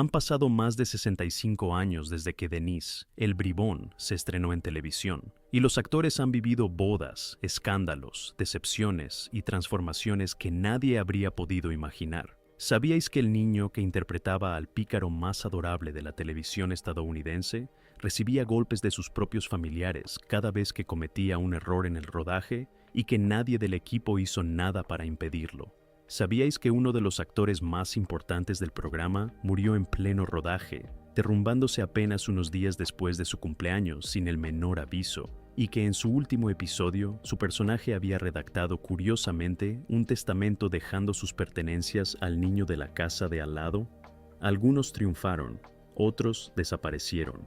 Han pasado más de 65 años desde que Denise, el bribón, se estrenó en televisión, y los actores han vivido bodas, escándalos, decepciones y transformaciones que nadie habría podido imaginar. ¿Sabíais que el niño que interpretaba al pícaro más adorable de la televisión estadounidense recibía golpes de sus propios familiares cada vez que cometía un error en el rodaje y que nadie del equipo hizo nada para impedirlo? ¿Sabíais que uno de los actores más importantes del programa murió en pleno rodaje, derrumbándose apenas unos días después de su cumpleaños sin el menor aviso, y que en su último episodio su personaje había redactado curiosamente un testamento dejando sus pertenencias al niño de la casa de al lado? Algunos triunfaron, otros desaparecieron,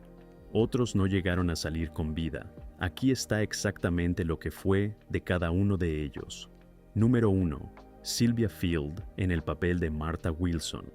otros no llegaron a salir con vida. Aquí está exactamente lo que fue de cada uno de ellos. Número 1. Sylvia Field en el papel de Martha Wilson.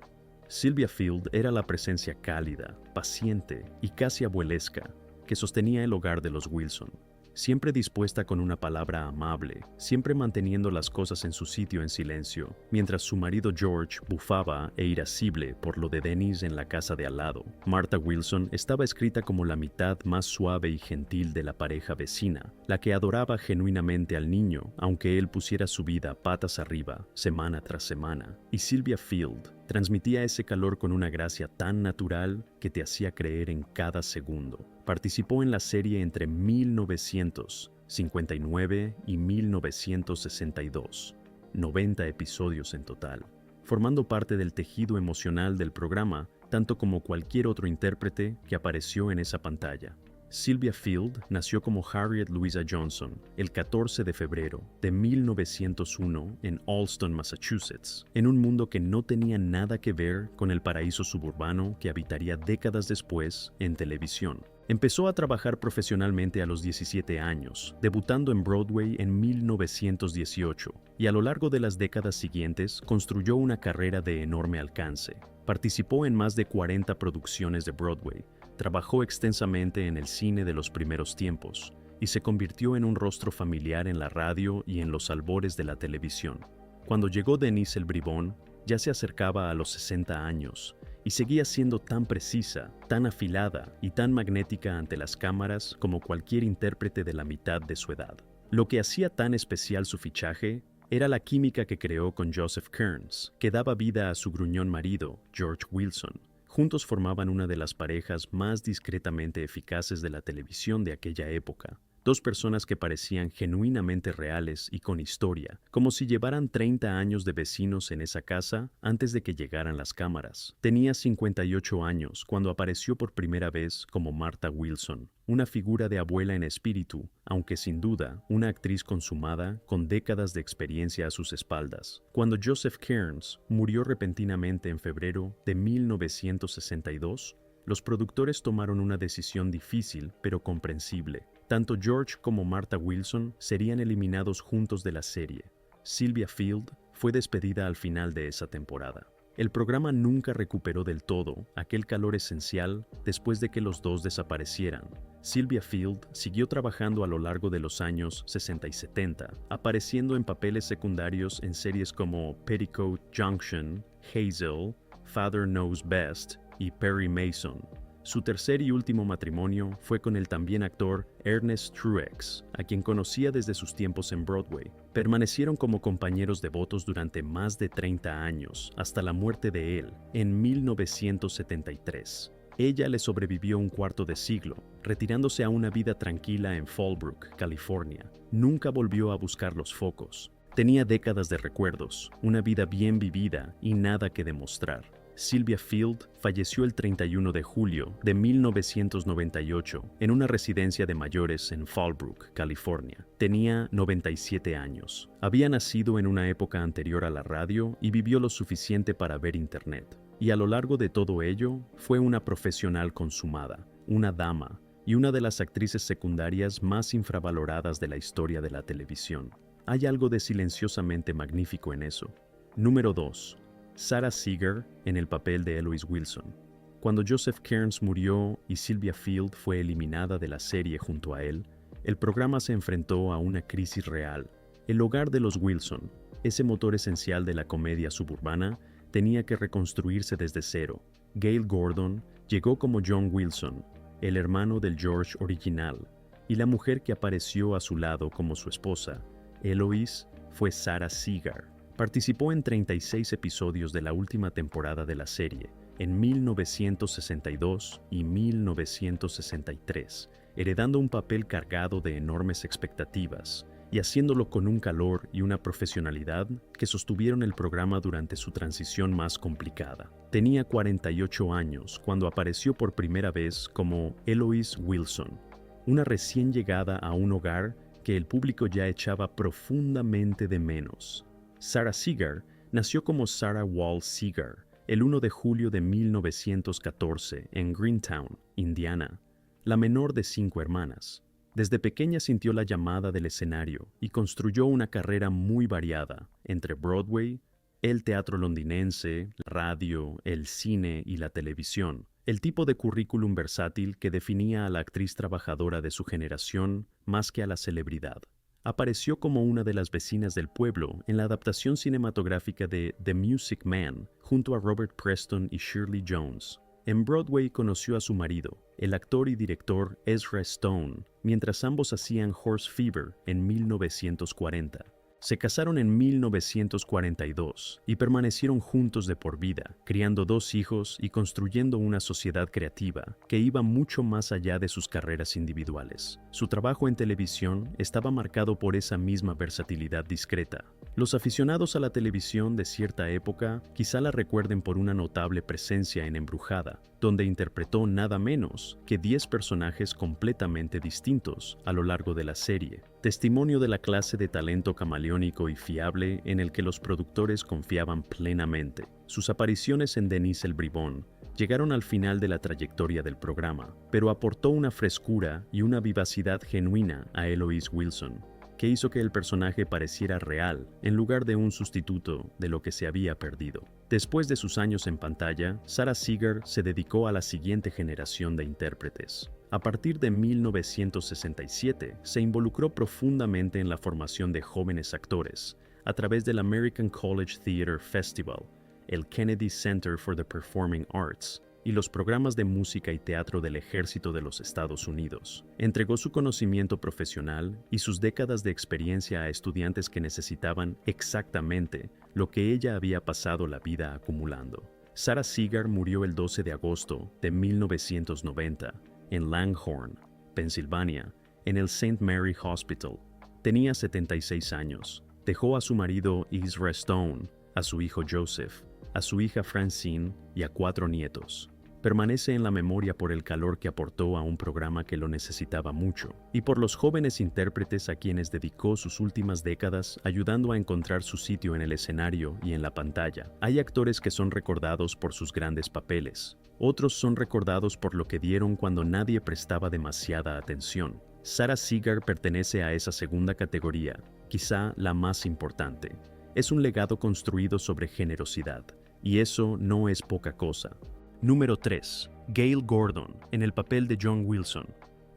Sylvia Field era la presencia cálida, paciente y casi abuelesca que sostenía el hogar de los Wilson, siempre dispuesta con una palabra amable, siempre manteniendo las cosas en su sitio en silencio, mientras su marido George bufaba e irascible por lo de Denise en la casa de al lado. Martha Wilson estaba escrita como la mitad más suave y gentil de la pareja vecina, la que adoraba genuinamente al niño, aunque él pusiera su vida patas arriba, semana tras semana. Y Sylvia Field transmitía ese calor con una gracia tan natural que te hacía creer en cada segundo. Participó en la serie entre 1959 y 1962, 90 episodios en total, formando parte del tejido emocional del programa, tanto como cualquier otro intérprete que apareció en esa pantalla. Sylvia Field nació como Harriet Louisa Johnson el 14 de febrero de 1901 en Allston, Massachusetts, en un mundo que no tenía nada que ver con el paraíso suburbano que habitaría décadas después en televisión. Empezó a trabajar profesionalmente a los 17 años, debutando en Broadway en 1918, y a lo largo de las décadas siguientes construyó una carrera de enorme alcance. Participó en más de 40 producciones de Broadway, trabajó extensamente en el cine de los primeros tiempos, y se convirtió en un rostro familiar en la radio y en los albores de la televisión. Cuando llegó Denise el bribón, ya se acercaba a los 60 años, y seguía siendo tan precisa, tan afilada y tan magnética ante las cámaras como cualquier intérprete de la mitad de su edad. Lo que hacía tan especial su fichaje era la química que creó con Joseph Kearns, que daba vida a su gruñón marido, George Wilson. Juntos formaban una de las parejas más discretamente eficaces de la televisión de aquella época. Dos personas que parecían genuinamente reales y con historia, como si llevaran 30 años de vecinos en esa casa antes de que llegaran las cámaras. Tenía 58 años cuando apareció por primera vez como Martha Wilson, una figura de abuela en espíritu, aunque sin duda una actriz consumada con décadas de experiencia a sus espaldas. Cuando Joseph Kearns murió repentinamente en febrero de 1962, los productores tomaron una decisión difícil pero comprensible. Tanto George como Martha Wilson serían eliminados juntos de la serie. Sylvia Field fue despedida al final de esa temporada. El programa nunca recuperó del todo aquel calor esencial después de que los dos desaparecieran. Sylvia Field siguió trabajando a lo largo de los años 60 y 70, apareciendo en papeles secundarios en series como Petticoat Junction, Hazel, Father Knows Best y Perry Mason. Su tercer y último matrimonio fue con el también actor Ernest Truex, a quien conocía desde sus tiempos en Broadway. Permanecieron como compañeros devotos durante más de 30 años, hasta la muerte de él, en 1973. Ella le sobrevivió un cuarto de siglo, retirándose a una vida tranquila en Fallbrook, California. Nunca volvió a buscar los focos. Tenía décadas de recuerdos, una vida bien vivida y nada que demostrar. Sylvia Field falleció el 31 de julio de 1998 en una residencia de mayores en Fallbrook, California. Tenía 97 años. Había nacido en una época anterior a la radio y vivió lo suficiente para ver internet. Y a lo largo de todo ello, fue una profesional consumada, una dama y una de las actrices secundarias más infravaloradas de la historia de la televisión. Hay algo de silenciosamente magnífico en eso. Número 2. Sarah Seager en el papel de Eloise Wilson. Cuando Joseph Kearns murió y Sylvia Field fue eliminada de la serie junto a él, el programa se enfrentó a una crisis real. El hogar de los Wilson, ese motor esencial de la comedia suburbana, tenía que reconstruirse desde cero. Gale Gordon llegó como John Wilson, el hermano del George original, y la mujer que apareció a su lado como su esposa, Eloise, fue Sarah Segar. Participó en 36 episodios de la última temporada de la serie, en 1962 y 1963, heredando un papel cargado de enormes expectativas y haciéndolo con un calor y una profesionalidad que sostuvieron el programa durante su transición más complicada. Tenía 48 años cuando apareció por primera vez como Eloise Wilson, una recién llegada a un hogar que el público ya echaba profundamente de menos. Sarah Segar nació como Sarah Wall Segar el 1 de julio de 1914 en Greentown, Indiana, la menor de 5 hermanas. Desde pequeña sintió la llamada del escenario y construyó una carrera muy variada entre Broadway, el teatro londinense, la radio, el cine y la televisión, el tipo de currículum versátil que definía a la actriz trabajadora de su generación más que a la celebridad. Apareció como una de las vecinas del pueblo en la adaptación cinematográfica de The Music Man junto a Robert Preston y Shirley Jones. En Broadway conoció a su marido, el actor y director Ezra Stone, mientras ambos hacían Horse Fever en 1940. Se casaron en 1942 y permanecieron juntos de por vida, criando 2 hijos y construyendo una sociedad creativa que iba mucho más allá de sus carreras individuales. Su trabajo en televisión estaba marcado por esa misma versatilidad discreta. Los aficionados a la televisión de cierta época quizá la recuerden por una notable presencia en Embrujada, donde interpretó nada menos que 10 personajes completamente distintos a lo largo de la serie, testimonio de la clase de talento camaleónico y fiable en el que los productores confiaban plenamente. Sus apariciones en Denise el Bribón llegaron al final de la trayectoria del programa, pero aportó una frescura y una vivacidad genuina a Eloise Wilson, que hizo que el personaje pareciera real en lugar de un sustituto de lo que se había perdido. Después de sus años en pantalla, Sarah Segar se dedicó a la siguiente generación de intérpretes. A partir de 1967, se involucró profundamente en la formación de jóvenes actores a través del American College Theater Festival, el Kennedy Center for the Performing Arts y los programas de música y teatro del Ejército de los Estados Unidos. Entregó su conocimiento profesional y sus décadas de experiencia a estudiantes que necesitaban exactamente lo que ella había pasado la vida acumulando. Sarah Segar murió el 12 de agosto de 1990 en Langhorne, Pensilvania, en el St. Mary Hospital. Tenía 76 años. Dejó a su marido Ezra Stone, a su hijo Joseph, a su hija Francine y a 4 nietos. Permanece en la memoria por el calor que aportó a un programa que lo necesitaba mucho, y por los jóvenes intérpretes a quienes dedicó sus últimas décadas ayudando a encontrar su sitio en el escenario y en la pantalla. Hay actores que son recordados por sus grandes papeles. Otros son recordados por lo que dieron cuando nadie prestaba demasiada atención. Sarah Segar pertenece a esa segunda categoría, quizá la más importante. Es un legado construido sobre generosidad, y eso no es poca cosa. Número 3. Gale Gordon, en el papel de John Wilson.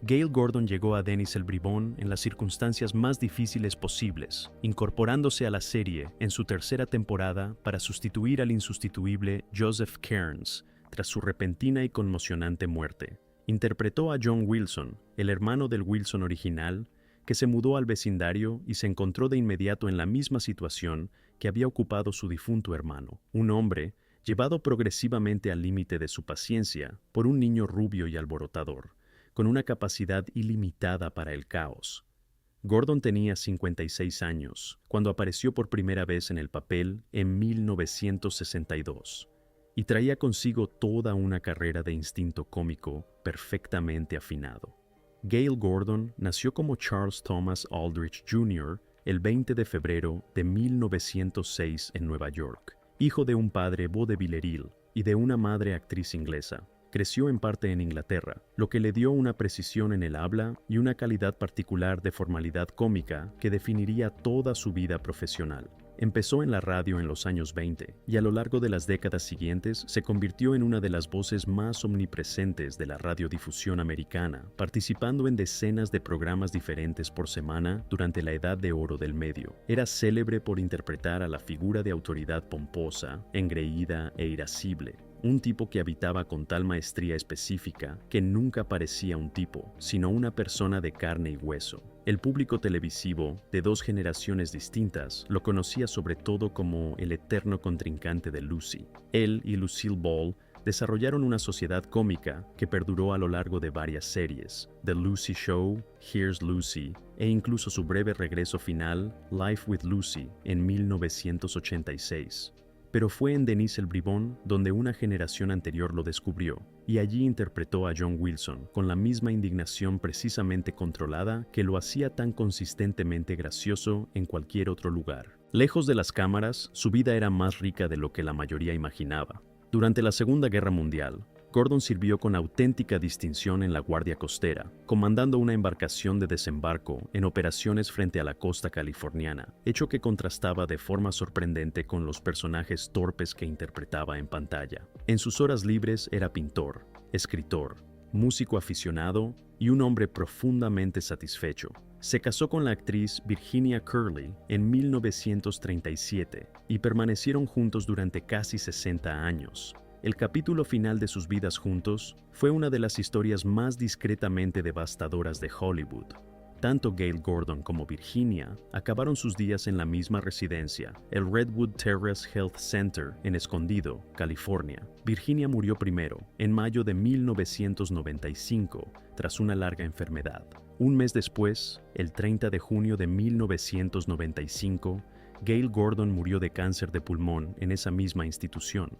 Gale Gordon llegó a Denise el Bribón en las circunstancias más difíciles posibles, incorporándose a la serie en su tercera temporada para sustituir al insustituible Joseph Cairns tras su repentina y conmocionante muerte. Interpretó a John Wilson, el hermano del Wilson original, que se mudó al vecindario y se encontró de inmediato en la misma situación que había ocupado su difunto hermano, un hombre llevado progresivamente al límite de su paciencia por un niño rubio y alborotador, con una capacidad ilimitada para el caos. Gordon tenía 56 años cuando apareció por primera vez en el papel en 1962, y traía consigo toda una carrera de instinto cómico perfectamente afinado. Gale Gordon nació como Charles Thomas Aldrich Jr. el 20 de febrero de 1906 en Nueva York, hijo de un padre vaudevilleril y de una madre actriz inglesa. Creció en parte en Inglaterra, lo que le dio una precisión en el habla y una calidad particular de formalidad cómica que definiría toda su vida profesional. Empezó en la radio en los años 20 y a lo largo de las décadas siguientes se convirtió en una de las voces más omnipresentes de la radiodifusión americana, participando en decenas de programas diferentes por semana durante la edad de oro del medio. Era célebre por interpretar a la figura de autoridad pomposa, engreída e irascible, un tipo que habitaba con tal maestría específica que nunca parecía un tipo, sino una persona de carne y hueso. El público televisivo, de dos generaciones distintas, lo conocía sobre todo como el eterno contrincante de Lucy. Él y Lucille Ball desarrollaron una sociedad cómica que perduró a lo largo de varias series: The Lucy Show, Here's Lucy, e incluso su breve regreso final, Life with Lucy, en 1986. Pero fue en Denise el Bribón donde una generación anterior lo descubrió, y allí interpretó a John Wilson con la misma indignación precisamente controlada que lo hacía tan consistentemente gracioso en cualquier otro lugar. Lejos de las cámaras, su vida era más rica de lo que la mayoría imaginaba. Durante la Segunda Guerra Mundial, Gordon sirvió con auténtica distinción en la Guardia Costera, comandando una embarcación de desembarco en operaciones frente a la costa californiana, hecho que contrastaba de forma sorprendente con los personajes torpes que interpretaba en pantalla. En sus horas libres era pintor, escritor, músico aficionado y un hombre profundamente satisfecho. Se casó con la actriz Virginia Curley en 1937 y permanecieron juntos durante casi 60 años. El capítulo final de sus vidas juntos fue una de las historias más discretamente devastadoras de Hollywood. Tanto Gale Gordon como Virginia acabaron sus días en la misma residencia, el Redwood Terrace Health Center en Escondido, California. Virginia murió primero, en mayo de 1995, tras una larga enfermedad. Un mes después, el 30 de junio de 1995, Gale Gordon murió de cáncer de pulmón en esa misma institución.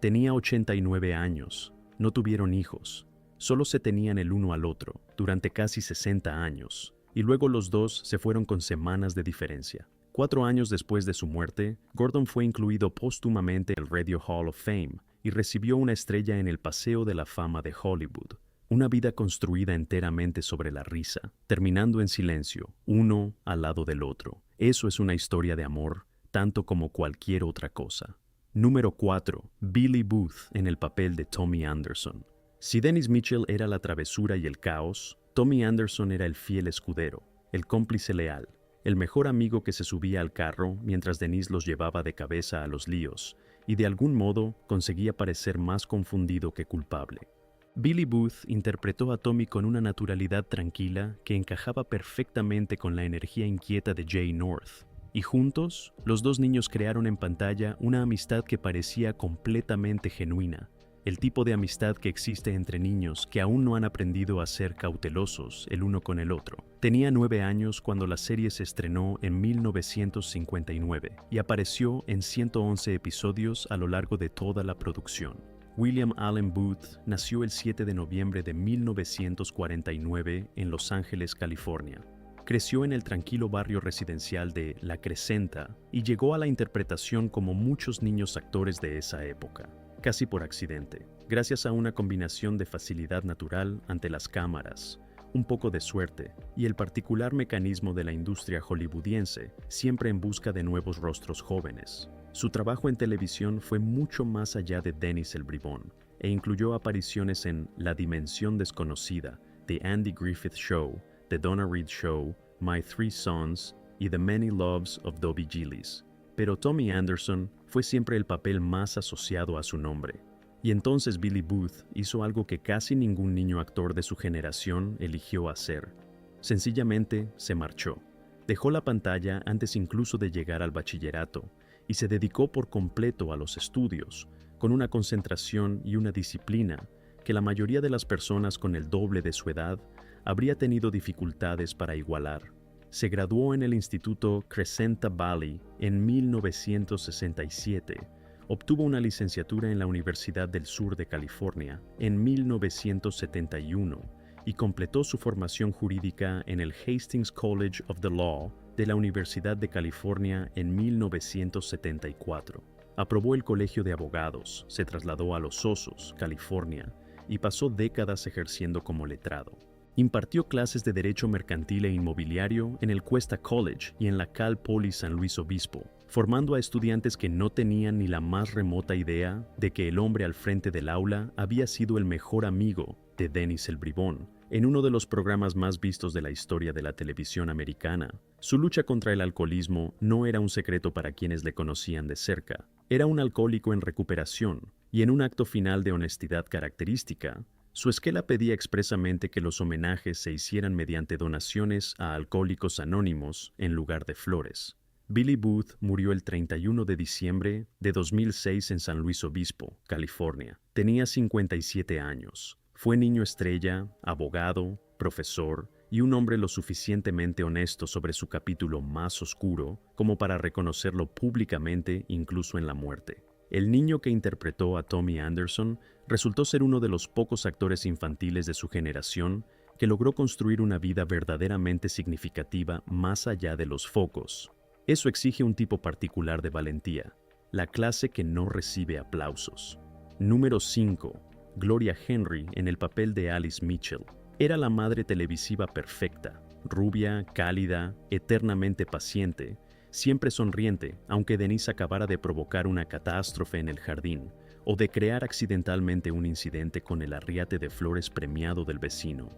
Tenía 89 años, no tuvieron hijos, solo se tenían el uno al otro durante casi 60 años, y luego los dos se fueron con semanas de diferencia. 4 años después de su muerte, Gordon fue incluido póstumamente en el Radio Hall of Fame y recibió una estrella en el Paseo de la Fama de Hollywood. Una vida construida enteramente sobre la risa, terminando en silencio, uno al lado del otro. Eso es una historia de amor, tanto como cualquier otra cosa. Número 4. Billy Booth en el papel de Tommy Anderson. Si Dennis Mitchell era la travesura y el caos, Tommy Anderson era el fiel escudero, el cómplice leal, el mejor amigo que se subía al carro mientras Denise los llevaba de cabeza a los líos, y de algún modo conseguía parecer más confundido que culpable. Billy Booth interpretó a Tommy con una naturalidad tranquila que encajaba perfectamente con la energía inquieta de Jay North. Y juntos, los dos niños crearon en pantalla una amistad que parecía completamente genuina, el tipo de amistad que existe entre niños que aún no han aprendido a ser cautelosos el uno con el otro. Tenía 9 años cuando la serie se estrenó en 1959 y apareció en 111 episodios a lo largo de toda la producción. William Allen Booth nació el 7 de noviembre de 1949 en Los Ángeles, California. Creció en el tranquilo barrio residencial de La Crescenta y llegó a la interpretación como muchos niños actores de esa época, casi por accidente, gracias a una combinación de facilidad natural ante las cámaras, un poco de suerte y el particular mecanismo de la industria hollywoodiense, siempre en busca de nuevos rostros jóvenes. Su trabajo en televisión fue mucho más allá de Dennis el Bribón e incluyó apariciones en La Dimensión Desconocida, The Andy Griffith Show, The Donna Reed Show, My Three Sons y The Many Loves of Dobie Gillies. Pero Tommy Anderson fue siempre el papel más asociado a su nombre. Y entonces Billy Booth hizo algo que casi ningún niño actor de su generación eligió hacer. Sencillamente se marchó. Dejó la pantalla antes incluso de llegar al bachillerato y se dedicó por completo a los estudios, con una concentración y una disciplina que la mayoría de las personas con el doble de su edad habría tenido dificultades para igualar. Se graduó en el Instituto Crescenta Valley en 1967, obtuvo una licenciatura en la Universidad del Sur de California en 1971 y completó su formación jurídica en el Hastings College of the Law de la Universidad de California en 1974. Aprobó el Colegio de Abogados, se trasladó a Los Osos, California, y pasó décadas ejerciendo como letrado. Impartió clases de Derecho Mercantil e Inmobiliario en el Cuesta College y en la Cal Poly San Luis Obispo, formando a estudiantes que no tenían ni la más remota idea de que el hombre al frente del aula había sido el mejor amigo de Dennis el Bribón, en uno de los programas más vistos de la historia de la televisión americana. Su lucha contra el alcoholismo no era un secreto para quienes le conocían de cerca. Era un alcohólico en recuperación, y en un acto final de honestidad característica, su esquela pedía expresamente que los homenajes se hicieran mediante donaciones a Alcohólicos Anónimos en lugar de flores. Billy Booth murió el 31 de diciembre de 2006 en San Luis Obispo, California. Tenía 57 años. Fue niño estrella, abogado, profesor y un hombre lo suficientemente honesto sobre su capítulo más oscuro como para reconocerlo públicamente incluso en la muerte. El niño que interpretó a Tommy Anderson resultó ser uno de los pocos actores infantiles de su generación que logró construir una vida verdaderamente significativa más allá de los focos. Eso exige un tipo particular de valentía, la clase que no recibe aplausos. Número 5. Gloria Henry en el papel de Alice Mitchell. Era la madre televisiva perfecta, rubia, cálida, eternamente paciente, siempre sonriente, aunque Denise acabara de provocar una catástrofe en el jardín o de crear accidentalmente un incidente con el arriate de flores premiado del vecino.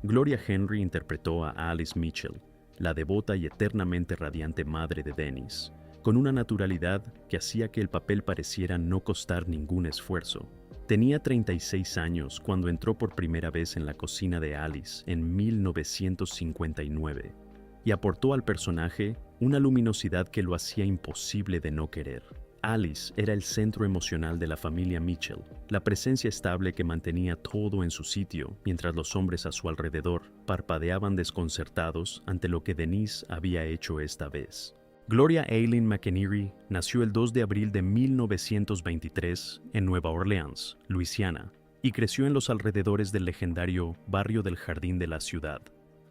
Gloria Henry interpretó a Alice Mitchell, la devota y eternamente radiante madre de Dennis, con una naturalidad que hacía que el papel pareciera no costar ningún esfuerzo. Tenía 36 años cuando entró por primera vez en la cocina de Alice en 1959 y aportó al personaje una luminosidad que lo hacía imposible de no querer. Alice era el centro emocional de la familia Mitchell, la presencia estable que mantenía todo en su sitio mientras los hombres a su alrededor parpadeaban desconcertados ante lo que Denise había hecho esta vez. Gloria Aileen McEnery nació el 2 de abril de 1923 en Nueva Orleans, Luisiana, y creció en los alrededores del legendario Barrio del Jardín de la ciudad.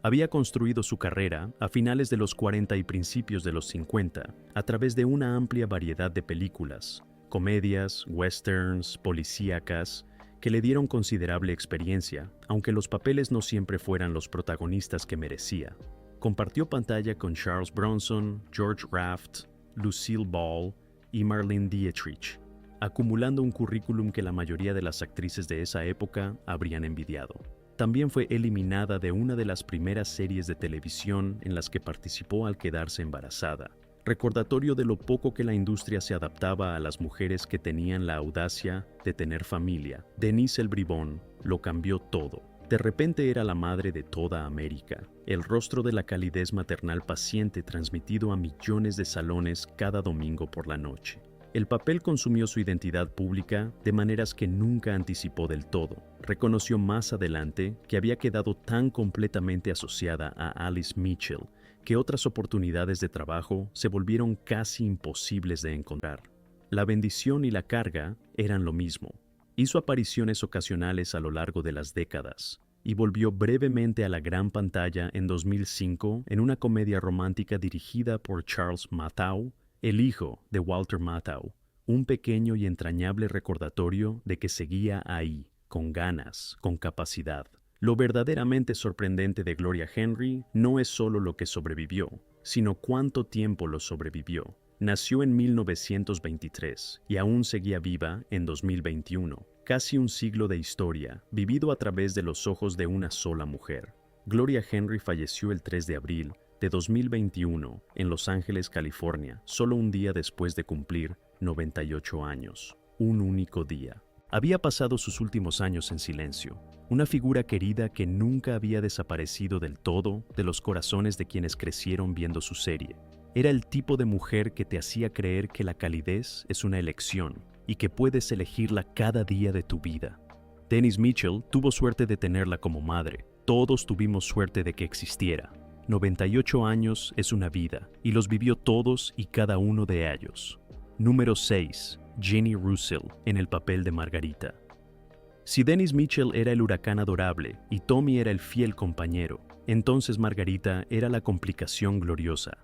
Había construido su carrera a finales de los 40 y principios de los 50 a través de una amplia variedad de películas, comedias, westerns, policíacas, que le dieron considerable experiencia, aunque los papeles no siempre fueran los protagonistas que merecía. Compartió pantalla con Charles Bronson, George Raft, Lucille Ball y Marlene Dietrich, acumulando un currículum que la mayoría de las actrices de esa época habrían envidiado. También fue eliminada de una de las primeras series de televisión en las que participó al quedarse embarazada, recordatorio de lo poco que la industria se adaptaba a las mujeres que tenían la audacia de tener familia. Denise el Bribón lo cambió todo. De repente era la madre de toda América, el rostro de la calidez maternal paciente transmitido a millones de salones cada domingo por la noche. El papel consumió su identidad pública de maneras que nunca anticipó del todo. Reconoció más adelante que había quedado tan completamente asociada a Alice Mitchell que otras oportunidades de trabajo se volvieron casi imposibles de encontrar. La bendición y la carga eran lo mismo. Hizo apariciones ocasionales a lo largo de las décadas y volvió brevemente a la gran pantalla en 2005 en una comedia romántica dirigida por Charles Matthau, el hijo de Walter Matthau, un pequeño y entrañable recordatorio de que seguía ahí, con ganas, con capacidad. Lo verdaderamente sorprendente de Gloria Henry no es solo lo que sobrevivió, sino cuánto tiempo lo sobrevivió. Nació en 1923 y aún seguía viva en 2021, casi un siglo de historia, vivido a través de los ojos de una sola mujer. Gloria Henry falleció el 3 de abril de 2021 en Los Ángeles, California, solo un día después de cumplir 98 años. Un único día. Había pasado sus últimos años en silencio, una figura querida que nunca había desaparecido del todo de los corazones de quienes crecieron viendo su serie. Era el tipo de mujer que te hacía creer que la calidez es una elección y que puedes elegirla cada día de tu vida. Denise Mitchell tuvo suerte de tenerla como madre. Todos tuvimos suerte de que existiera. 98 años es una vida y los vivió todos y cada uno de ellos. Número 6. Jenny Russell en el papel de Margarita. Si Denise Mitchell era el huracán adorable y Tommy era el fiel compañero, entonces Margarita era la complicación gloriosa.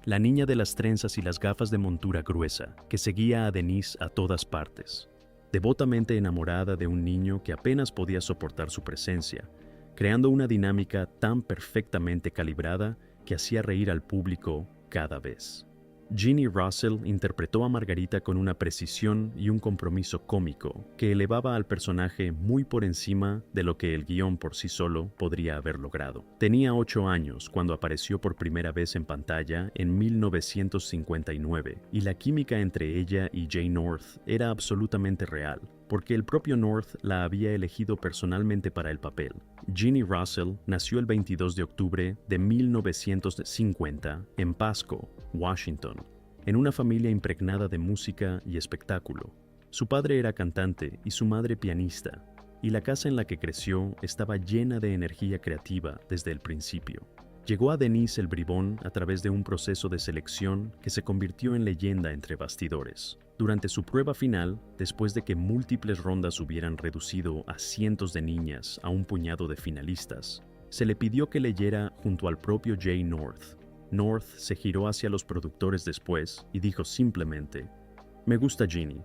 La niña de las trenzas y las gafas de montura gruesa, que seguía a Denise a todas partes, devotamente enamorada de un niño que apenas podía soportar su presencia, creando una dinámica tan perfectamente calibrada que hacía reír al público cada vez. Jenny Russell interpretó a Margarita con una precisión y un compromiso cómico que elevaba al personaje muy por encima de lo que el guión por sí solo podría haber logrado. Tenía 8 años cuando apareció por primera vez en pantalla en 1959 y la química entre ella y Jay North era absolutamente real. porque el propio North la había elegido personalmente para el papel. Jeannie Russell nació el 22 de octubre de 1950 en Pasco, Washington, en una familia impregnada de música y espectáculo. Su padre era cantante y su madre pianista, y la casa en la que creció estaba llena de energía creativa desde el principio. Llegó a Denise el Bribón a través de un proceso de selección que se convirtió en leyenda entre bastidores. Durante su prueba final, después de que múltiples rondas hubieran reducido a cientos de niñas a un puñado de finalistas, se le pidió que leyera junto al propio Jay North. North se giró hacia los productores después y dijo simplemente: «Me gusta Jeannie».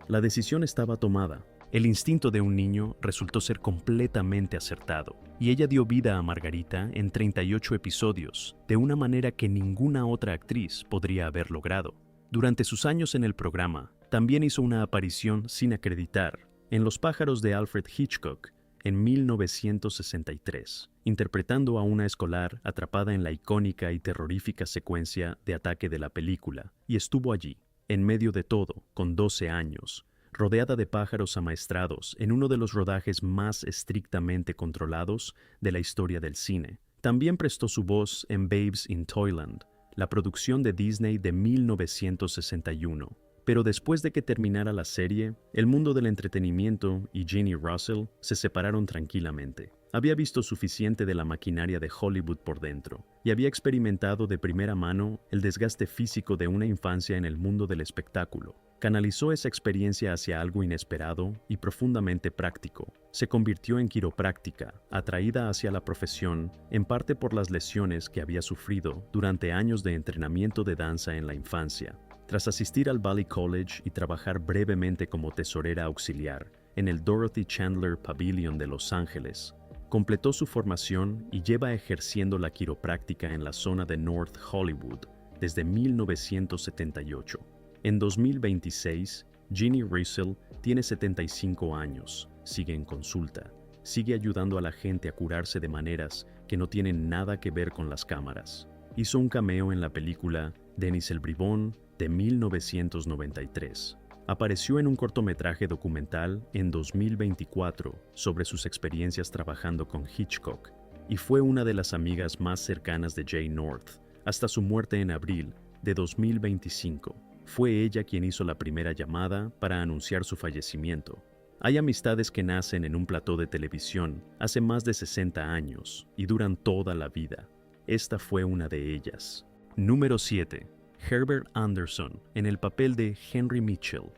La decisión estaba tomada. El instinto de un niño resultó ser completamente acertado, y ella dio vida a Margarita en 38 episodios, de una manera que ninguna otra actriz podría haber logrado. Durante sus años en el programa, también hizo una aparición sin acreditar en Los pájaros de Alfred Hitchcock en 1963, interpretando a una escolar atrapada en la icónica y terrorífica secuencia de ataque de la película, y estuvo allí, en medio de todo, con 12 años, rodeada de pájaros amaestrados en uno de los rodajes más estrictamente controlados de la historia del cine. También prestó su voz en Babes in Toyland, la producción de Disney de 1961. Pero después de que terminara la serie, el mundo del entretenimiento y Jeannie Russell se separaron tranquilamente. Había visto suficiente de la maquinaria de Hollywood por dentro y había experimentado de primera mano el desgaste físico de una infancia en el mundo del espectáculo. Canalizó esa experiencia hacia algo inesperado y profundamente práctico. Se convirtió en quiropráctica, atraída hacia la profesión, en parte por las lesiones que había sufrido durante años de entrenamiento de danza en la infancia. Tras asistir al Valley College y trabajar brevemente como tesorera auxiliar en el Dorothy Chandler Pavilion de Los Ángeles, completó su formación y lleva ejerciendo la quiropráctica en la zona de North Hollywood desde 1978. En 2026, Jeannie Russell tiene 75 años, sigue en consulta, sigue ayudando a la gente a curarse de maneras que no tienen nada que ver con las cámaras. Hizo un cameo en la película Dennis el Bribón de 1993. Apareció en un cortometraje documental en 2024 sobre sus experiencias trabajando con Hitchcock y fue una de las amigas más cercanas de Jay North hasta su muerte en abril de 2025. Fue ella quien hizo la primera llamada para anunciar su fallecimiento. Hay amistades que nacen en un plató de televisión hace más de 60 años y duran toda la vida. Esta fue una de ellas. Número 7. Herbert Anderson en el papel de Henry Mitchell.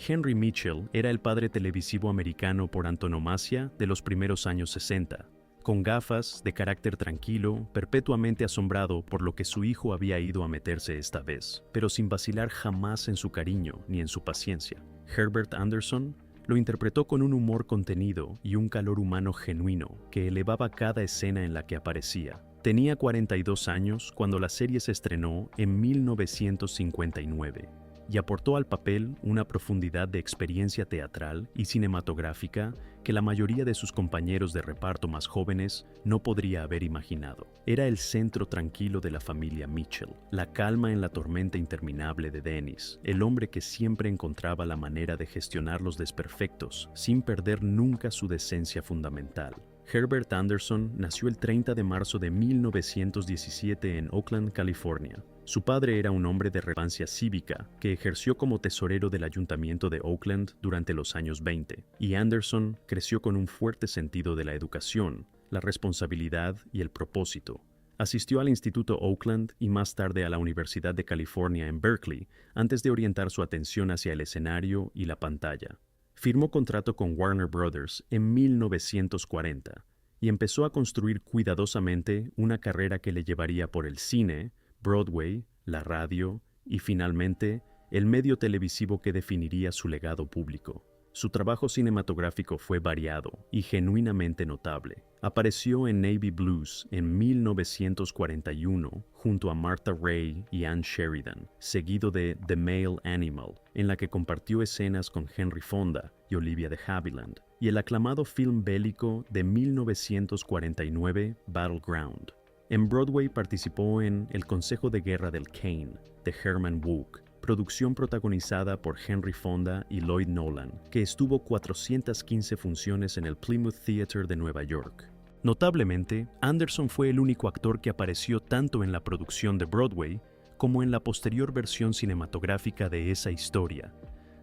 Henry Mitchell era el padre televisivo americano por antonomasia de los primeros años 60. Con gafas, de carácter tranquilo, perpetuamente asombrado por lo que su hijo había ido a meterse esta vez, pero sin vacilar jamás en su cariño ni en su paciencia. Herbert Anderson lo interpretó con un humor contenido y un calor humano genuino que elevaba cada escena en la que aparecía. Tenía 42 años cuando la serie se estrenó en 1959 y aportó al papel una profundidad de experiencia teatral y cinematográfica que la mayoría de sus compañeros de reparto más jóvenes no podría haber imaginado. Era el centro tranquilo de la familia Mitchell, la calma en la tormenta interminable de Dennis, el hombre que siempre encontraba la manera de gestionar los desperfectos sin perder nunca su decencia fundamental. Herbert Anderson nació el 30 de marzo de 1917 en Oakland, California. Su padre era un hombre de relevancia cívica que ejerció como tesorero del ayuntamiento de Oakland durante los años 20, y Anderson creció con un fuerte sentido de la educación, la responsabilidad y el propósito. Asistió al Instituto Oakland y más tarde a la Universidad de California en Berkeley, antes de orientar su atención hacia el escenario y la pantalla. Firmó contrato con Warner Brothers en 1940 y empezó a construir cuidadosamente una carrera que le llevaría por el cine, Broadway, la radio y finalmente el medio televisivo que definiría su legado público. Su trabajo cinematográfico fue variado y genuinamente notable. Apareció en Navy Blues en 1941 junto a Martha Raye y Ann Sheridan, seguido de The Male Animal, en la que compartió escenas con Henry Fonda y Olivia de Havilland, y el aclamado film bélico de 1949 Battleground. En Broadway participó en El Consejo de Guerra del Kane, de Herman Wouk, producción protagonizada por Henry Fonda y Lloyd Nolan, que estuvo 415 funciones en el Plymouth Theatre de Nueva York. Notablemente, Anderson fue el único actor que apareció tanto en la producción de Broadway como en la posterior versión cinematográfica de esa historia,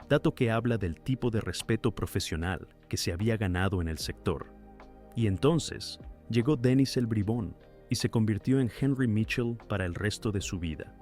dato que habla del tipo de respeto profesional que se había ganado en el sector. Y entonces, llegó Denis el Bribón y se convirtió en Henry Mitchell para el resto de su vida.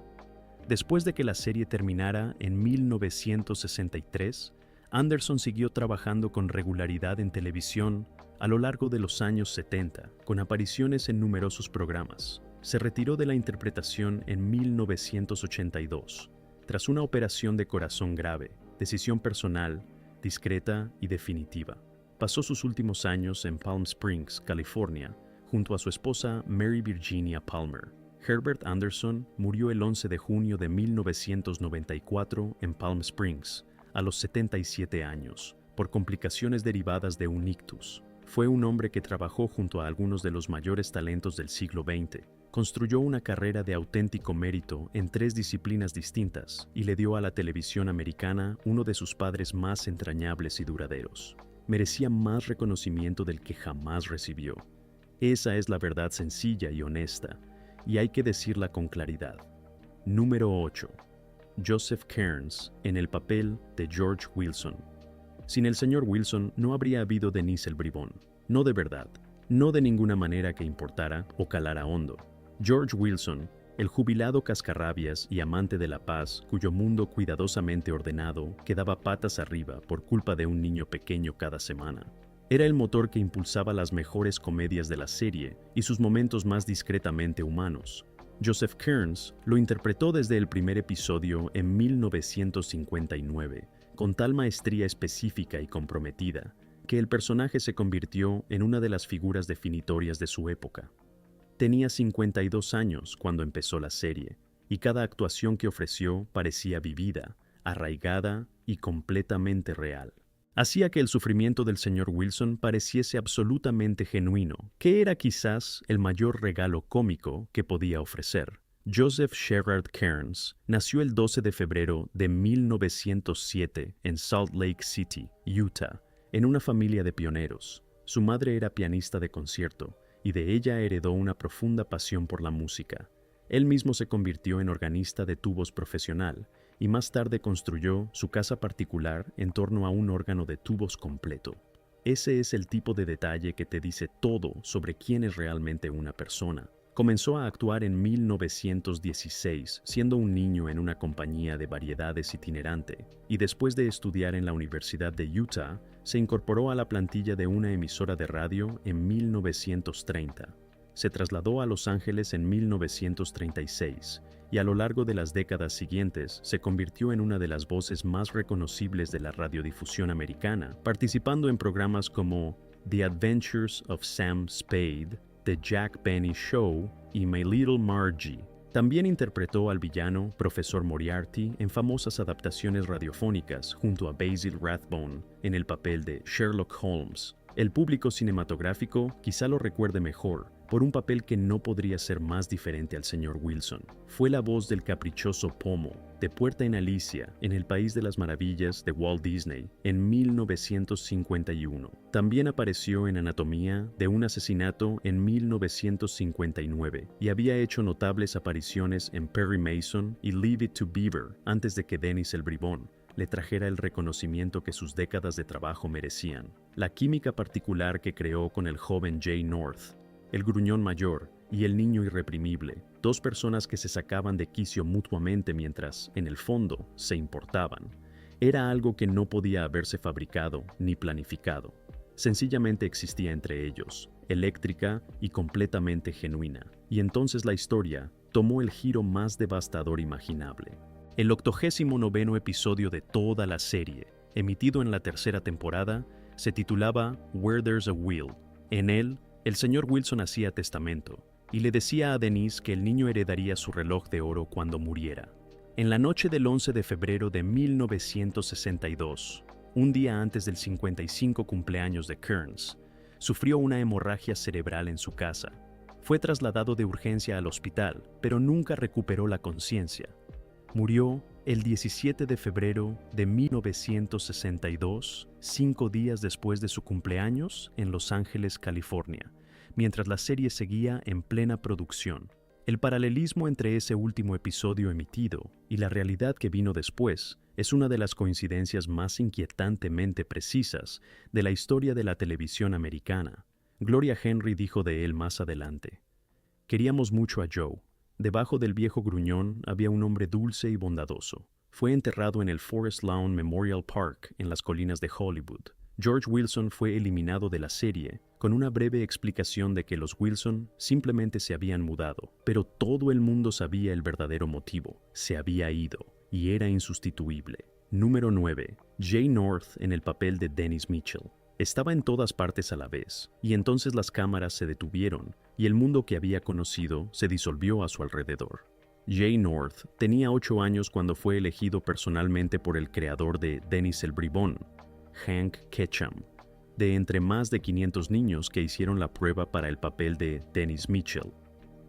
Después de que la serie terminara en 1963, Anderson siguió trabajando con regularidad en televisión a lo largo de los años 70, con apariciones en numerosos programas. Se retiró de la interpretación en 1982, tras una operación de corazón grave, decisión personal, discreta y definitiva. Pasó sus últimos años en Palm Springs, California, junto a su esposa Mary Virginia Palmer. Herbert Anderson murió el 11 de junio de 1994 en Palm Springs, a los 77 años, por complicaciones derivadas de un ictus. Fue un hombre que trabajó junto a algunos de los mayores talentos del siglo XX. Construyó una carrera de auténtico mérito en 3 disciplinas distintas y le dio a la televisión americana uno de sus padres más entrañables y duraderos. Merecía más reconocimiento del que jamás recibió. Esa es la verdad sencilla y honesta, y hay que decirla con claridad. Número 8. Joseph Kearns, en el papel de George Wilson. Sin el señor Wilson no habría habido Denis el Bribón. No de verdad, no de ninguna manera que importara o calara hondo. George Wilson, el jubilado cascarrabias y amante de la paz, cuyo mundo cuidadosamente ordenado quedaba patas arriba por culpa de un niño pequeño cada semana. Era el motor que impulsaba las mejores comedias de la serie y sus momentos más discretamente humanos. Joseph Kearns lo interpretó desde el primer episodio en 1959, con tal maestría específica y comprometida, que el personaje se convirtió en una de las figuras definitorias de su época. Tenía 52 años cuando empezó la serie, y cada actuación que ofreció parecía vivida, arraigada y completamente real. Hacía que el sufrimiento del señor Wilson pareciese absolutamente genuino, que era quizás el mayor regalo cómico que podía ofrecer. Joseph Sherrard Kearns nació el 12 de febrero de 1907 en Salt Lake City, Utah, en una familia de pioneros. Su madre era pianista de concierto, y de ella heredó una profunda pasión por la música. Él mismo se convirtió en organista de tubos profesional, y más tarde construyó su casa particular en torno a un órgano de tubos completo. Ese es el tipo de detalle que te dice todo sobre quién es realmente una persona. Comenzó a actuar en 1916, siendo un niño en una compañía de variedades itinerante, y después de estudiar en la Universidad de Utah, se incorporó a la plantilla de una emisora de radio en 1930. Se trasladó a Los Ángeles en 1936, y a lo largo de las décadas siguientes se convirtió en una de las voces más reconocibles de la radiodifusión americana, participando en programas como The Adventures of Sam Spade, The Jack Benny Show y My Little Margie. También interpretó al villano Profesor Moriarty en famosas adaptaciones radiofónicas junto a Basil Rathbone en el papel de Sherlock Holmes. El público cinematográfico quizá lo recuerde mejor por un papel que no podría ser más diferente al señor Wilson. Fue la voz del caprichoso Pomo, de Puerta en Alicia, en el País de las Maravillas de Walt Disney, en 1951. También apareció en Anatomía de un asesinato en 1959 y había hecho notables apariciones en Perry Mason y Leave It to Beaver antes de que Denis el Bribón le trajera el reconocimiento que sus décadas de trabajo merecían. La química particular que creó con el joven Jay North, el gruñón mayor y el niño irreprimible, 2 personas que se sacaban de quicio mutuamente mientras, en el fondo, se importaban, era algo que no podía haberse fabricado ni planificado. Sencillamente existía entre ellos, eléctrica y completamente genuina. Y entonces la historia tomó el giro más devastador imaginable. El 89º episodio de toda la serie, emitido en la 3ª temporada, se titulaba Where There's a Will. En él, el señor Wilson hacía testamento y le decía a Denise que el niño heredaría su reloj de oro cuando muriera. En la noche del 11 de febrero de 1962, un día antes del 55 cumpleaños de Kearns, sufrió una hemorragia cerebral en su casa. Fue trasladado de urgencia al hospital, pero nunca recuperó la conciencia. Murió El 17 de febrero de 1962, 5 días después de su cumpleaños, en Los Ángeles, California, mientras la serie seguía en plena producción. El paralelismo entre ese último episodio emitido y la realidad que vino después es una de las coincidencias más inquietantemente precisas de la historia de la televisión americana. Gloria Henry dijo de él más adelante: «Queríamos mucho a Joe. Debajo del viejo gruñón había un hombre dulce y bondadoso. Fue enterrado en el Forest Lawn Memorial Park en las colinas de Hollywood. George Wilson fue eliminado de la serie con una breve explicación de que los Wilson simplemente se habían mudado, pero todo el mundo sabía el verdadero motivo: se había ido y era insustituible». Número 9. Jay North en el papel de Dennis Mitchell. Estaba en todas partes a la vez, y entonces las cámaras se detuvieron y el mundo que había conocido se disolvió a su alrededor. Jay North tenía 8 años cuando fue elegido personalmente por el creador de Dennis el Bribón, Hank Ketcham, de entre más de 500 niños que hicieron la prueba para el papel de Dennis Mitchell.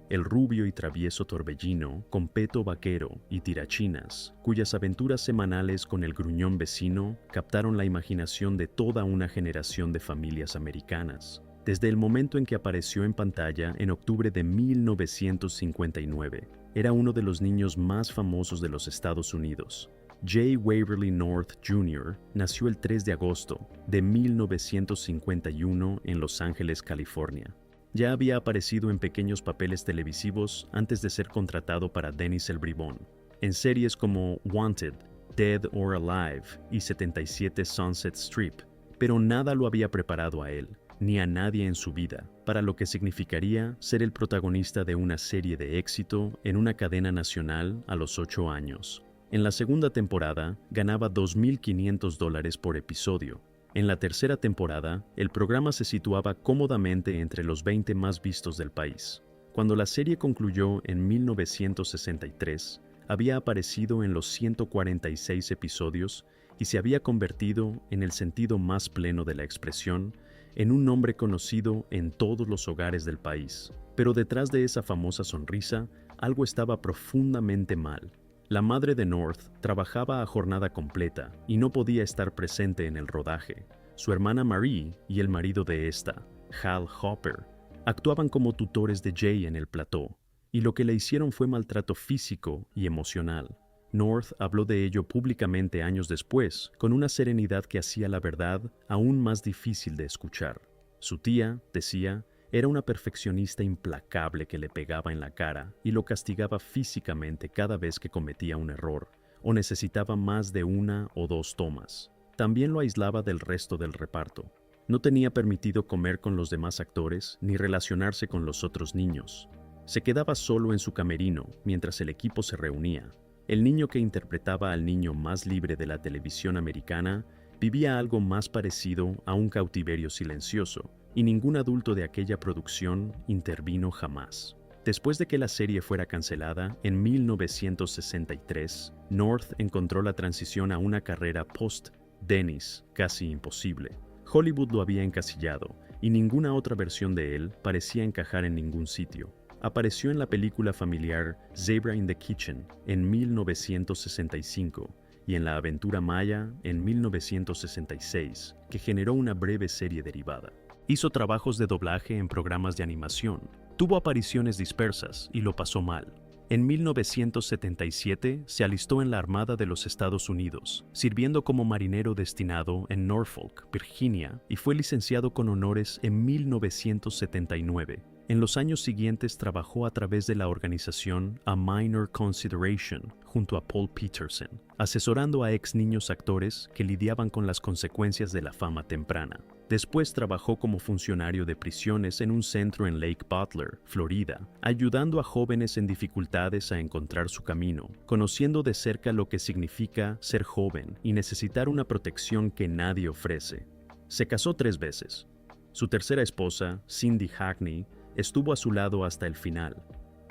El rubio y travieso torbellino, con peto vaquero y tirachinas, cuyas aventuras semanales con el gruñón vecino captaron la imaginación de toda una generación de familias americanas. Desde el momento en que apareció en pantalla en octubre de 1959, era uno de los niños más famosos de los Estados Unidos. Jay Waverly North Jr. nació el 3 de agosto de 1951 en Los Ángeles, California. Ya había aparecido en pequeños papeles televisivos antes de ser contratado para Dennis el Bribón, en series como Wanted, Dead or Alive y 77 Sunset Strip, pero nada lo había preparado a él, ni a nadie en su vida, para lo que significaría ser el protagonista de una serie de éxito en una cadena nacional a los 8 años. En la segunda temporada ganaba $2,500 por episodio. En la tercera temporada, el programa se situaba cómodamente entre los 20 más vistos del país. Cuando la serie concluyó en 1963, había aparecido en los 146 episodios y se había convertido, en el sentido más pleno de la expresión, en un nombre conocido en todos los hogares del país. Pero detrás de esa famosa sonrisa, algo estaba profundamente mal. La madre de North trabajaba a jornada completa y no podía estar presente en el rodaje. Su hermana Marie y el marido de esta, Hal Hopper, actuaban como tutores de Jay en el plató, y lo que le hicieron fue maltrato físico y emocional. North habló de ello públicamente años después, con una serenidad que hacía la verdad aún más difícil de escuchar. Su tía, decía, era una perfeccionista implacable que le pegaba en la cara y lo castigaba físicamente cada vez que cometía un error o necesitaba más de 1 o 2 tomas. También lo aislaba del resto del reparto. No tenía permitido comer con los demás actores ni relacionarse con los otros niños. Se quedaba solo en su camerino mientras el equipo se reunía. El niño que interpretaba al niño más libre de la televisión americana vivía algo más parecido a un cautiverio silencioso, y ningún adulto de aquella producción intervino jamás. Después de que la serie fuera cancelada, en 1963, North encontró la transición a una carrera post-Dennis casi imposible. Hollywood lo había encasillado, y ninguna otra versión de él parecía encajar en ningún sitio. Apareció en la película familiar Zebra in the Kitchen en 1965 y en La Aventura Maya en 1966, que generó una breve serie derivada. Hizo trabajos de doblaje en programas de animación, tuvo apariciones dispersas y lo pasó mal. En 1977 se alistó en la Armada de los Estados Unidos, sirviendo como marinero destinado en Norfolk, Virginia, y fue licenciado con honores en 1979. En los años siguientes trabajó a través de la organización A Minor Consideration junto a Paul Peterson, asesorando a ex niños actores que lidiaban con las consecuencias de la fama temprana. Después trabajó como funcionario de prisiones en un centro en Lake Butler, Florida, ayudando a jóvenes en dificultades a encontrar su camino, conociendo de cerca lo que significa ser joven y necesitar una protección que nadie ofrece. Se casó 3 veces. Su tercera esposa, Cindy Hackney, estuvo a su lado hasta el final.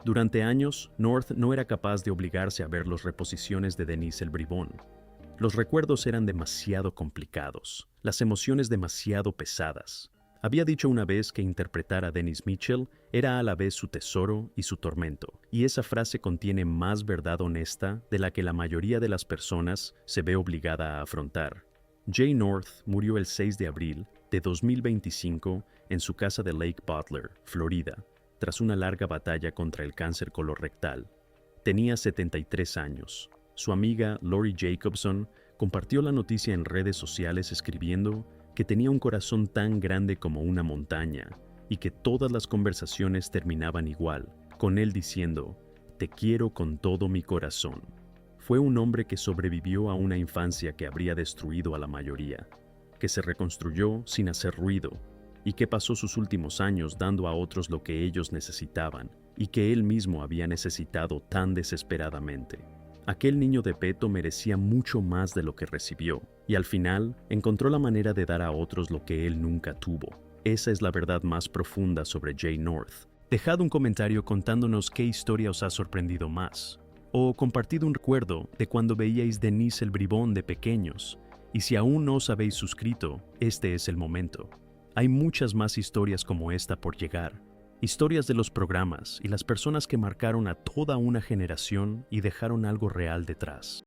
Durante años, North no era capaz de obligarse a ver las reposiciones de Dennis el Bribón. Los recuerdos eran demasiado complicados, las emociones demasiado pesadas. Había dicho una vez que interpretar a Dennis Mitchell era a la vez su tesoro y su tormento, y esa frase contiene más verdad honesta de la que la mayoría de las personas se ve obligada a afrontar. Jay North murió el 6 de abril de 2025 en su casa de Lake Butler, Florida, tras una larga batalla contra el cáncer colorectal. Tenía 73 años. Su amiga Lori Jacobson compartió la noticia en redes sociales escribiendo que tenía un corazón tan grande como una montaña y que todas las conversaciones terminaban igual, con él diciendo, «Te quiero con todo mi corazón». Fue un hombre que sobrevivió a una infancia que habría destruido a la mayoría, que se reconstruyó sin hacer ruido y que pasó sus últimos años dando a otros lo que ellos necesitaban y que él mismo había necesitado tan desesperadamente. Aquel niño de peto merecía mucho más de lo que recibió, y al final encontró la manera de dar a otros lo que él nunca tuvo. Esa es la verdad más profunda sobre Jay North. Dejad un comentario contándonos qué historia os ha sorprendido más, o compartid un recuerdo de cuando veíais Denise el Bribón de pequeños, y si aún no os habéis suscrito, este es el momento. Hay muchas más historias como esta por llegar. Historias de los programas y las personas que marcaron a toda una generación y dejaron algo real detrás.